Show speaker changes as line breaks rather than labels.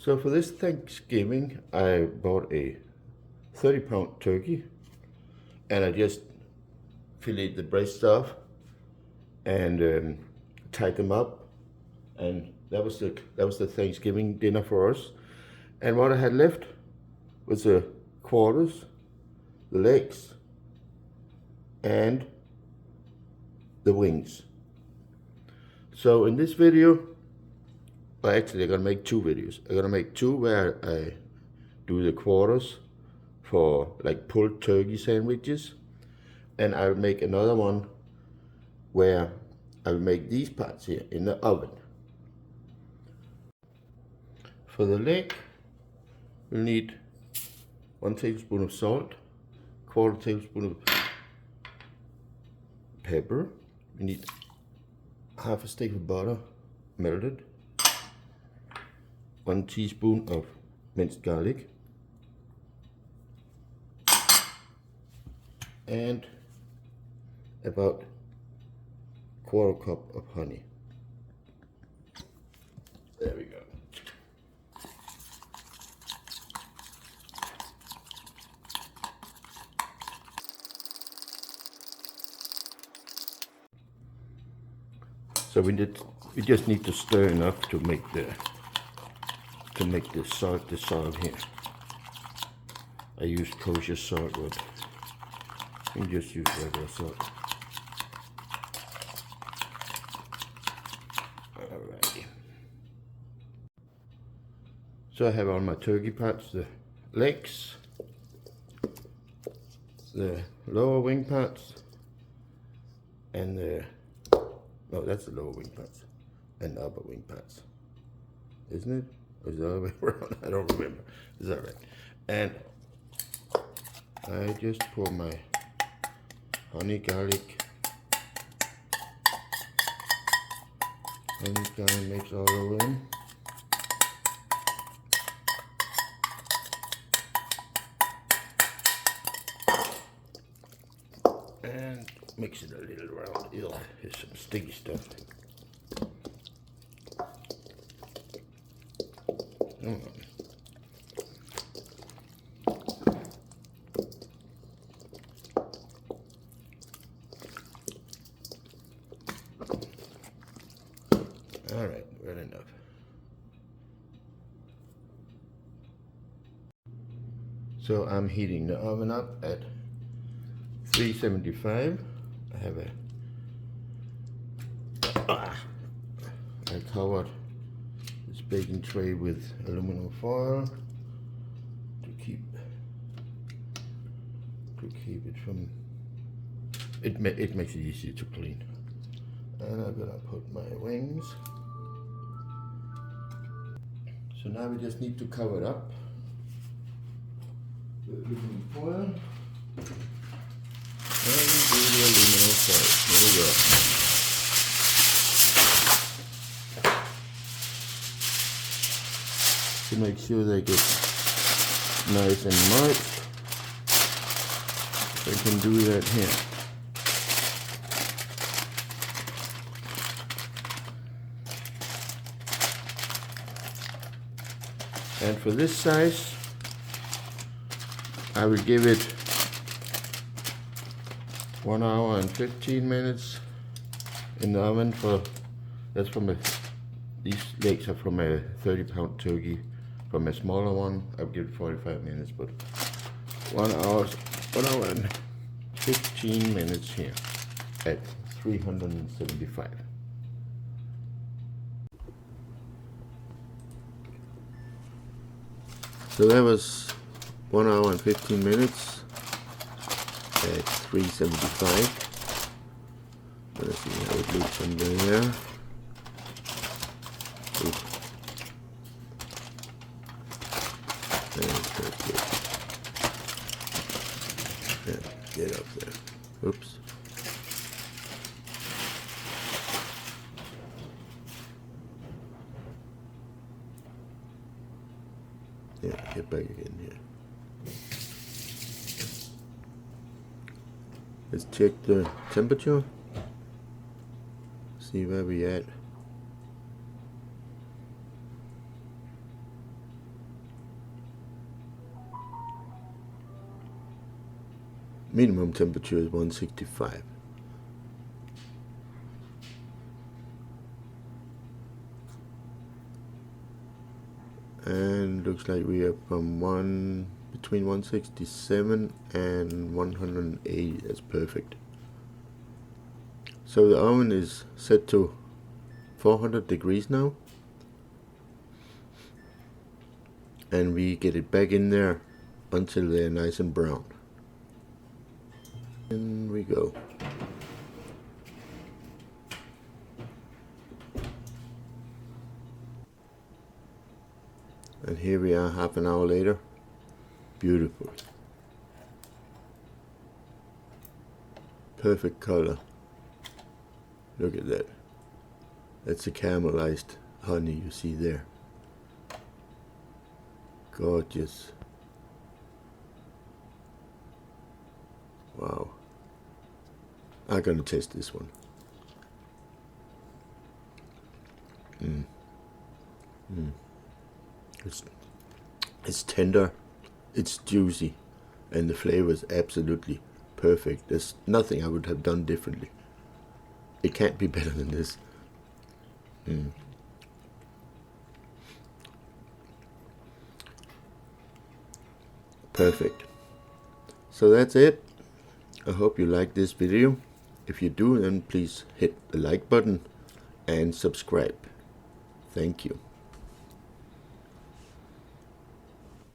So for this Thanksgiving, I bought a 30-pound turkey, and I just filleted the breast off and tied them up, and that was the Thanksgiving dinner for us. And what I had left was the quarters, the legs, and the wings. So in this video, well, actually I'm gonna make two videos. I'm gonna make two where I do the quarters for like pulled turkey sandwiches, and I'll make another one where I'll make these parts here in the oven. For the leg, we'll need 1 tablespoon of salt, 1/4 tablespoon of pepper. We need 1/2 stick of butter melted, 1 teaspoon of minced garlic, and about 1/4 cup of honey. There we go. So we just need to stir enough to make the salt dissolve here. I use kosher salt, but you just use regular salt. Alrighty. So I have all my turkey parts: the legs, the lower wing parts, and no, that's the lower wing parts, and the upper wing parts, isn't it? Or is it the other way around? I don't remember. Is that right? And I just pour my honey garlic mix all over in. And mix it a little around. Ew, here's some sticky stuff. All right, well enough. So I'm heating the oven up at 375. I have I covered this baking tray with aluminum foil to keep it from it makes it easier to clean. And I'm gonna put my wings. So now we just need to cover it up with aluminum foil. And do the aluminum foil. There we go. To make sure they get nice and moist. I can do that here. And for this size, I will give it 1 hour and 15 minutes in the oven. These legs are from a 30-pound turkey. From a smaller one, I'll give it 45 minutes, but 1 hour and 15 minutes here at 375. So that was 1 hour and 15 minutes at 375. Let's see how it looks under there. Oops. Yeah, get up there. Oops. Yeah, get back again here. Let's check the temperature. See where we at. Minimum temperature is 165. And looks like we are from between 167 and 180. That's perfect. So the oven is set to 400 degrees now, and we get it back in there until they're nice and brown. In we go. And here we are half an hour later. Beautiful. Perfect color. Look at that. That's the caramelized honey you see there. Gorgeous. Wow. I'm gonna test this one. It's tender, it's juicy, and the flavor is absolutely perfect. There's nothing I would have done differently. It can't be better than this. Perfect. So that's it. I hope you like this video. If you do, then please hit the like button and subscribe. Thank you.